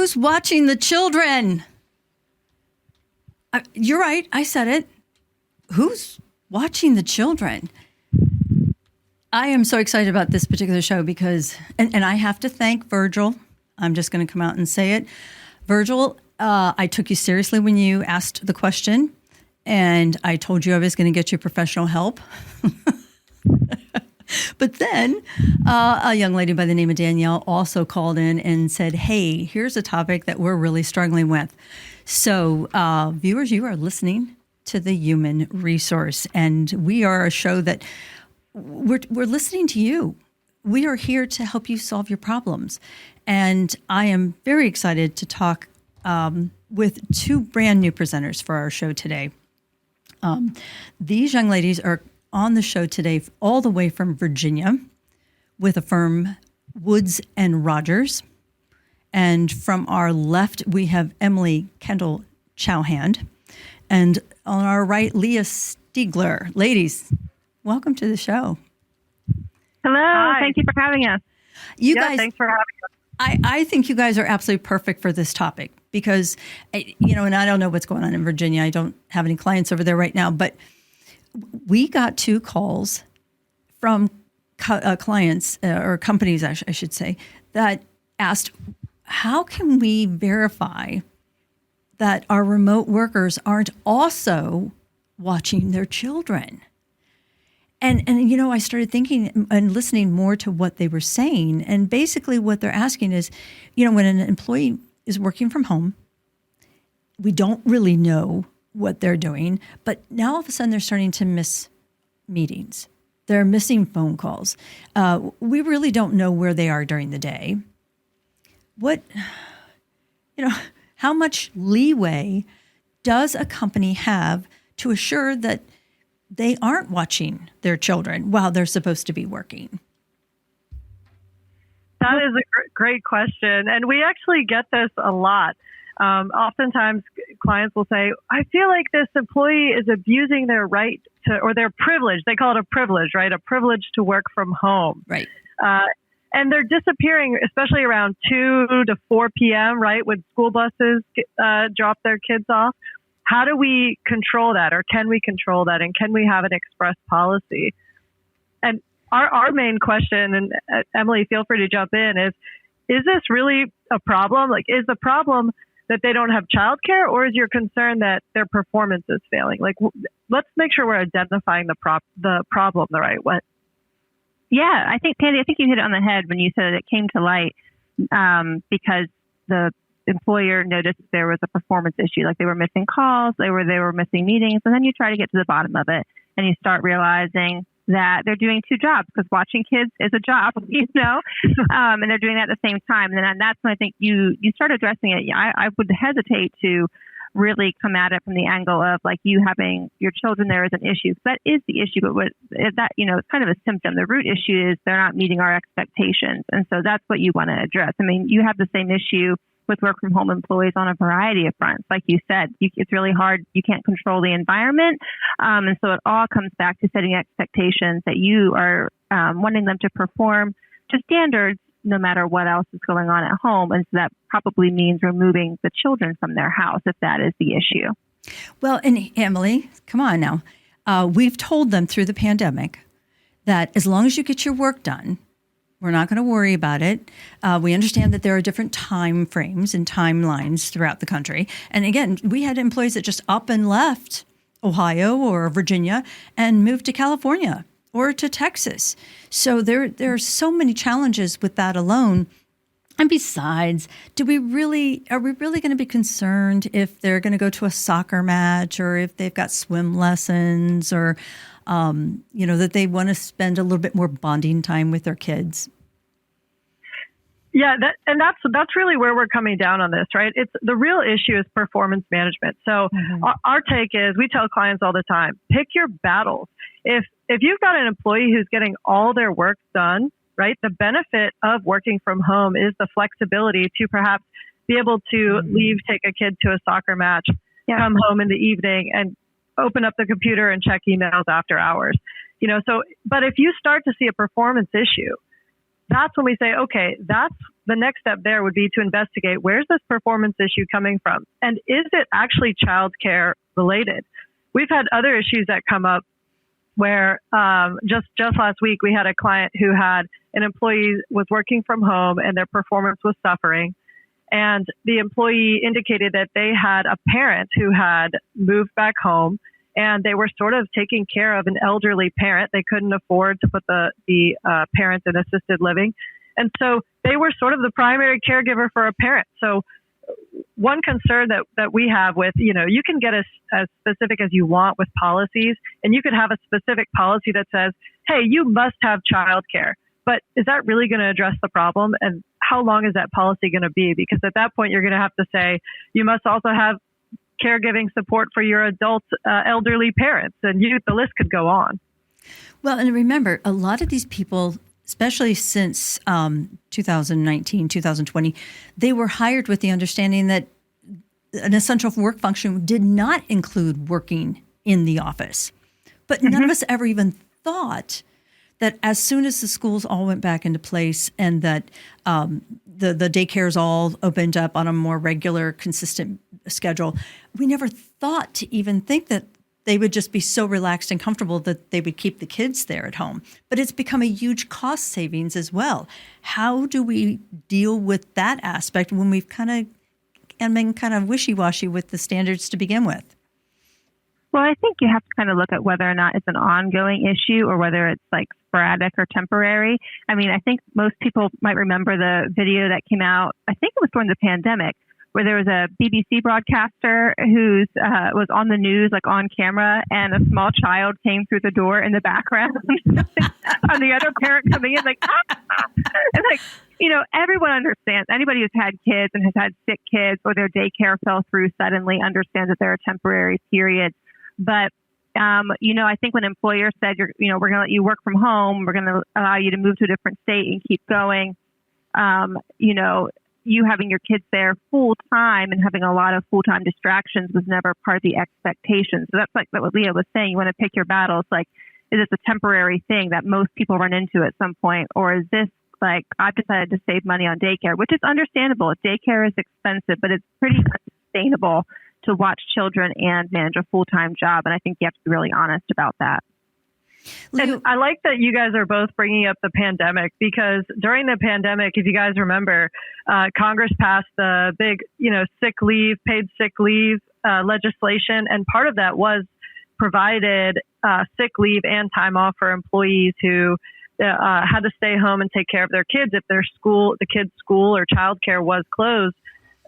Who's watching the children? You're right. I said it. Who's watching the children? I am so excited about this particular show because, and I have to thank Virgil. I'm just going to come out and say it. Virgil, I took you seriously when you asked the question, and I told you I was going to get you professional help. But then a young lady by the name of Danielle also called in and said, hey, here's a topic that we're really struggling with. So viewers, you are listening to The Human Resource, and we are a show that we're listening to you. We are here to help you solve your problems. And I am very excited to talk with two brand new presenters for our show today. These young ladies are on the show today all the way from Virginia with a firm, Woods and Rogers. And from our left, we have Emily Kendall Chowhan. And on our right, Leah Stiegler. Ladies, welcome to the show. Hello. Hi. Thank you for having us. You guys, thanks for having us. I think you guys are absolutely perfect for this topic because, and I don't know what's going on in Virginia. I don't have any clients over there right now, but we got 2 calls from clients or companies, I should say, that asked, how can we verify that our remote workers aren't also watching their children? And I started thinking and listening more to what they were saying. And basically what they're asking is, when an employee is working from home, we don't really know what they're doing, but now all of a sudden they're starting to miss meetings. They're missing phone calls. We really don't know where they are during the day. How much leeway does a company have to assure that they aren't watching their children while they're supposed to be working? That is a great question. And we actually get this a lot. Oftentimes clients will say, I feel like this employee is abusing their right to, or their privilege. They call it a privilege, right? A privilege to work from home. Right. And they're disappearing, especially around 2 to 4 p.m., right? When school buses drop their kids off. How do we control that? Or can we control that? And can we have an express policy? And our main question, and Emily, feel free to jump in, is this really a problem? Like, is the problem that they don't have childcare, or is your concern that their performance is failing? Like, let's make sure we're identifying the problem the right way. Yeah, I think, Pandy, you hit it on the head when you said it came to light because the employer noticed there was a performance issue, like they were missing calls, they were missing meetings, and then you try to get to the bottom of it, and you start realizing that they're doing 2 jobs because watching kids is a job, and they're doing that at the same time. And that's when I think you start addressing it. I would hesitate to really come at it from the angle of like you having your children there is an issue. That is the issue, but it's kind of a symptom. The root issue is they're not meeting our expectations. And so that's what you want to address. I mean, you have the same issue with work from home employees on a variety of fronts. Like you said, it's really hard. You can't control the environment. And so it all comes back to setting expectations that you are wanting them to perform to standards no matter what else is going on at home. And so that probably means removing the children from their house if that is the issue. Well, and Emily, come on now. We've told them through the pandemic that as long as you get your work done, we're not going to worry about it. We understand that there are different time frames and timelines throughout the country. And again, we had employees that just up and left Ohio or Virginia and moved to California or to Texas. So there are so many challenges with that alone. And besides, are we really going to be concerned if they're going to go to a soccer match or if they've got swim lessons or that they want to spend a little bit more bonding time with their kids? Yeah, that's really where we're coming down on this, right? It's the real issue is performance management. So our take is we tell clients all the time, pick your battles. If you've got an employee who's getting all their work done, right, the benefit of working from home is the flexibility to perhaps be able to leave, take a kid to a soccer match, come home in the evening and open up the computer and check emails after hours. But if you start to see a performance issue, that's when we say, okay, that's the next step there would be to investigate, where's this performance issue coming from? And is it actually childcare related? We've had other issues that come up where just last week we had a client who had an employee was working from home and their performance was suffering. And the employee indicated that they had a parent who had moved back home, and they were sort of taking care of an elderly parent. They couldn't afford to put the parent in assisted living. And so they were sort of the primary caregiver for a parent. So one concern that we have with, you can get as specific as you want with policies, and you could have a specific policy that says, hey, you must have childcare. But is that really going to address the problem? And how long is that policy going to be? Because at that point, you're going to have to say, you must also have caregiving support for your adult elderly parents. And the list could go on. Well, and remember, a lot of these people, especially since 2019, 2020, they were hired with the understanding that an essential work function did not include working in the office. But none of us ever even thought that as soon as the schools all went back into place and that the daycares all opened up on a more regular, consistent schedule, we never thought to even think that they would just be so relaxed and comfortable that they would keep the kids there at home. But it's become a huge cost savings as well. How do we deal with that aspect when we've been kind of wishy-washy with the standards to begin with? Well, I think you have to kind of look at whether or not it's an ongoing issue or whether it's like sporadic or temporary. I mean, I think most people might remember the video that came out, I think it was during the pandemic, where there was a BBC broadcaster who was on the news, like on camera, and a small child came through the door in the background and the other parent coming in like, and like, everyone understands. Anybody who's had kids and has had sick kids or their daycare fell through suddenly understands that there are temporary periods. But, I think when employers said, we're going to let you work from home, we're going to allow you to move to a different state and keep going, you having your kids there full time and having a lot of full time distractions was never part of the expectation. So that's like what Leah was saying. You want to pick your battles. Like, is this a temporary thing that most people run into at some point? Or is this like, I've decided to save money on daycare, which is understandable. Daycare is expensive, but it's pretty unsustainable to watch children and manage a full-time job. And I think you have to be really honest about that. And I like that you guys are both bringing up the pandemic, because during the pandemic, if you guys remember, Congress passed the big, paid sick leave legislation. And part of that was provided sick leave and time off for employees who had to stay home and take care of their kids if the kids' school or childcare was closed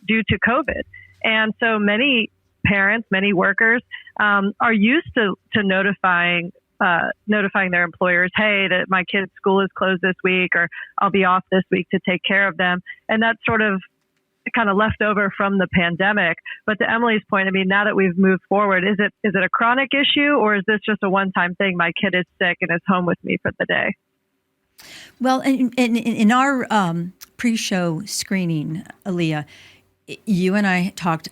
due to COVID. And so many parents, many workers are used to notifying their employers, hey, that my kid's school is closed this week, or I'll be off this week to take care of them. And that's sort of kind of left over from the pandemic. But to Emily's point, I mean, now that we've moved forward, is it a chronic issue, or is this just a one-time thing? My kid is sick and is home with me for the day. Well, in our pre-show screening, Leah, you and I talked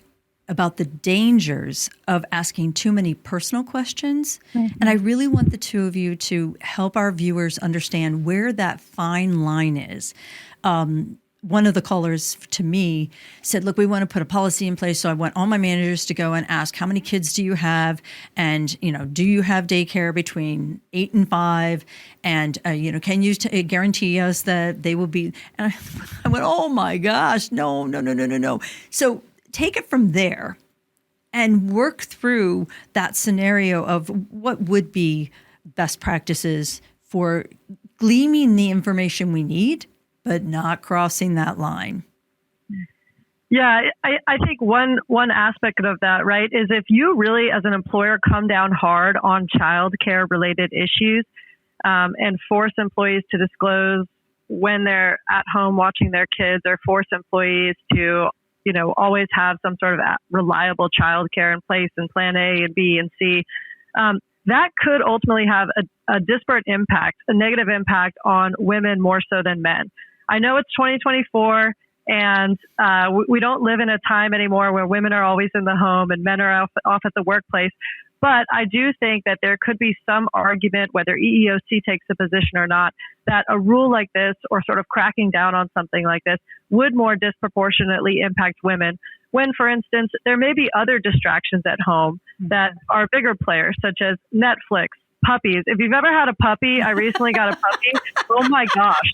about the dangers of asking too many personal questions. Mm-hmm. And I really want the two of you to help our viewers understand where that fine line is. One of the callers to me said, look, we want to put a policy in place. So I want all my managers to go and ask, how many kids do you have? And, do you have daycare between 8 and 5? And, can you guarantee us that they will be? And I went, oh my gosh, no. So take it from there and work through that scenario of what would be best practices for gleaming the information we need, but not crossing that line. Yeah, I think one aspect of that, right, is if you really, as an employer, come down hard on childcare related issues and force employees to disclose when they're at home watching their kids, or force employees to, always have some sort of reliable childcare in place and plan A and B and C, that could ultimately have a disparate impact, a negative impact on women more so than men. I know it's 2024 and we don't live in a time anymore where women are always in the home and men are off at the workplace. But I do think that there could be some argument, whether EEOC takes a position or not, that a rule like this or sort of cracking down on something like this would more disproportionately impact women when, for instance, there may be other distractions at home that are bigger players, such as Netflix, puppies. If you've ever had a puppy, I recently got a puppy. Oh my gosh.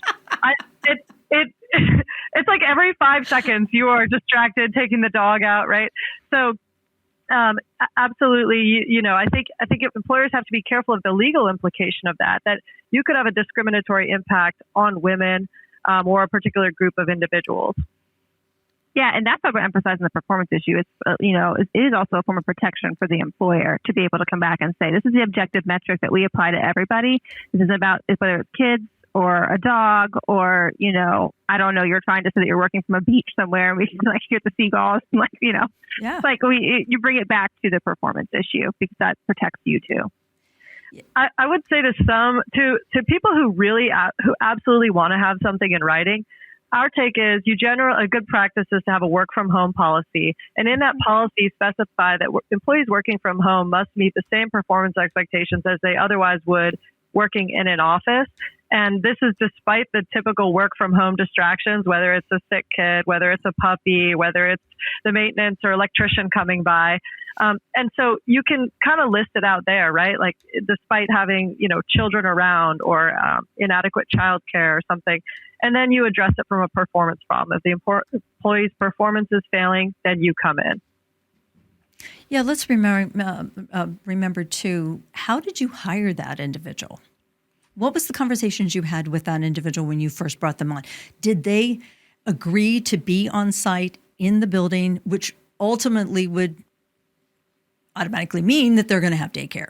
It's like every 5 seconds you are distracted taking the dog out, right? So absolutely, I think employers have to be careful of the legal implication of that you could have a discriminatory impact on women or a particular group of individuals. Yeah, and that's why we're emphasizing the performance issue. It's, it is also a form of protection for the employer to be able to come back and say, this is the objective metric that we apply to everybody. This is about whether it's kids or a dog or, I don't know, you're trying to say that you're working from a beach somewhere and we can hear the seagulls and Yeah. It's you bring it back to the performance issue because that protects you too. I would say to people who really, who absolutely want to have something in writing, our take is a good practice is to have a work from home policy. And in that policy specify that employees working from home must meet the same performance expectations as they otherwise would working in an office. And this is despite the typical work from home distractions, whether it's a sick kid, whether it's a puppy, whether it's the maintenance or electrician coming by. And so you can kind of list it out there, right? Like despite having, children around or inadequate childcare or something. And then you address it from a performance problem. If the employee's performance is failing, then you come in. Yeah, let's remember too, how did you hire that individual? What was the conversations you had with that individual when you first brought them on? Did they agree to be on site in the building, which ultimately would automatically mean that they're going to have daycare?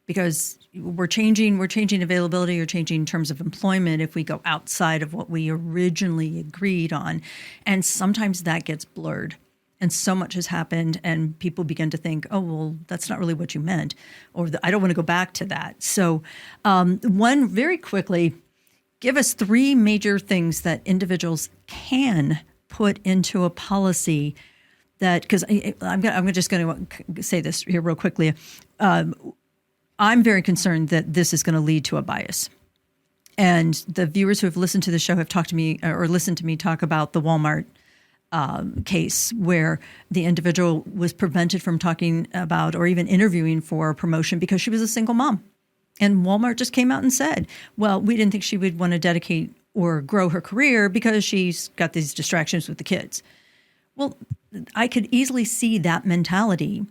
Because we're changing availability or changing terms of employment if we go outside of what we originally agreed on. And sometimes that gets blurred. And so much has happened, and people begin to think, oh, well, that's not really what you meant, or I don't want to go back to that. So very quickly, give us 3 major things that individuals can put into a policy that, because I'm just going to say this here real quickly. I'm very concerned that this is going to lead to a bias. And the viewers who have listened to the show have talked to me or listened to me talk about the Walmart case where the individual was prevented from talking about or even interviewing for a promotion because she was a single mom. And Walmart just came out and said, well, we didn't think she would want to dedicate or grow her career because she's got these distractions with the kids. Well, I could easily see that mentality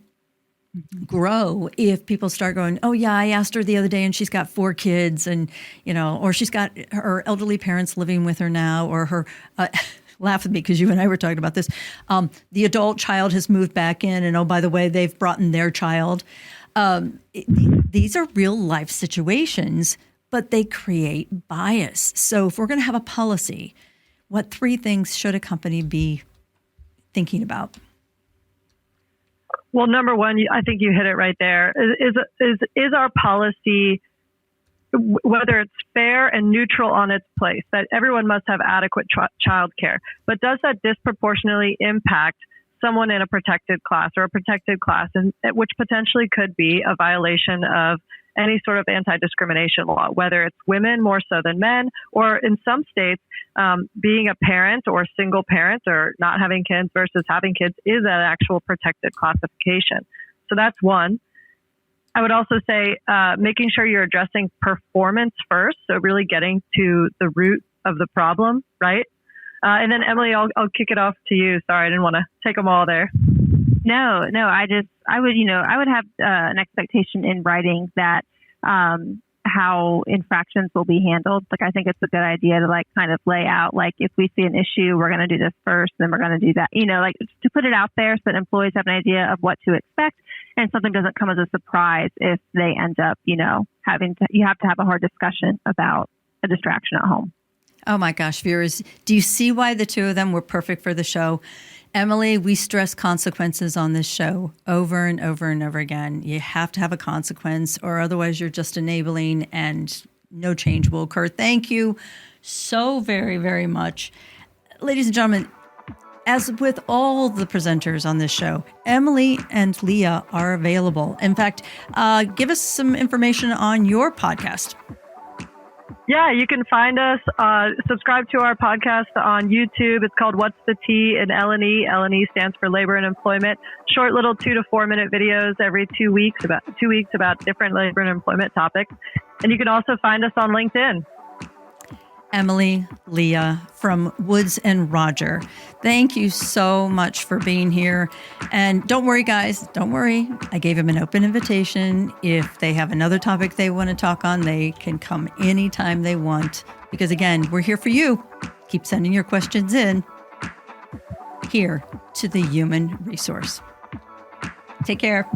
grow if people start going, oh yeah, I asked her the other day and she's got 4 kids and, or she's got her elderly parents living with her now, or her, laugh with me because you and I were talking about this. The adult child has moved back in and, oh, by the way, they've brought in their child. These are real life situations, but they create bias. So if we're going to have a policy, what 3 things should a company be thinking about? Well, number one, I think you hit it right there. Is our policy, whether it's fair and neutral on its place, that everyone must have adequate child care, but does that disproportionately impact someone in a protected class or a protected class, and which potentially could be a violation of any sort of anti-discrimination law, whether it's women more so than men, or in some states, being a parent or single parent or not having kids versus having kids is an actual protected classification. So that's one. I would also say making sure you're addressing performance first, so really getting to the root of the problem, right? And then Emily, I'll kick it off to you. Sorry, I didn't want to take them all there. No, I would have an expectation in writing that how infractions will be handled. Like, I think it's a good idea to kind of lay out, if we see an issue, we're going to do this first, then we're going to do that, to put it out there so that employees have an idea of what to expect and something doesn't come as a surprise if they end up, you have to have a hard discussion about a distraction at home. Oh my gosh, viewers, do you see why the 2 of them were perfect for the show? Emily, we stress consequences on this show over and over and over again. You have to have a consequence, or otherwise you're just enabling and no change will occur. Thank you so very, very much. Ladies and gentlemen, As with all the presenters on this show, Emily and Leah are available. In fact, give us some information on your podcast. Yeah, you can find us, subscribe to our podcast on YouTube. It's called What's the T in L&E. L&E stands for Labor and Employment. Short little 2 to 4 minute videos every 2 weeks, about different labor and employment topics. And you can also find us on LinkedIn. Emily, Leah from Woods and Roger, thank you so much for being here. And don't worry, guys, don't worry. I gave them an open invitation. If they have another topic they want to talk on, they can come anytime they want. Because again, we're here for you. Keep sending your questions in here to the Human Resource. Take care.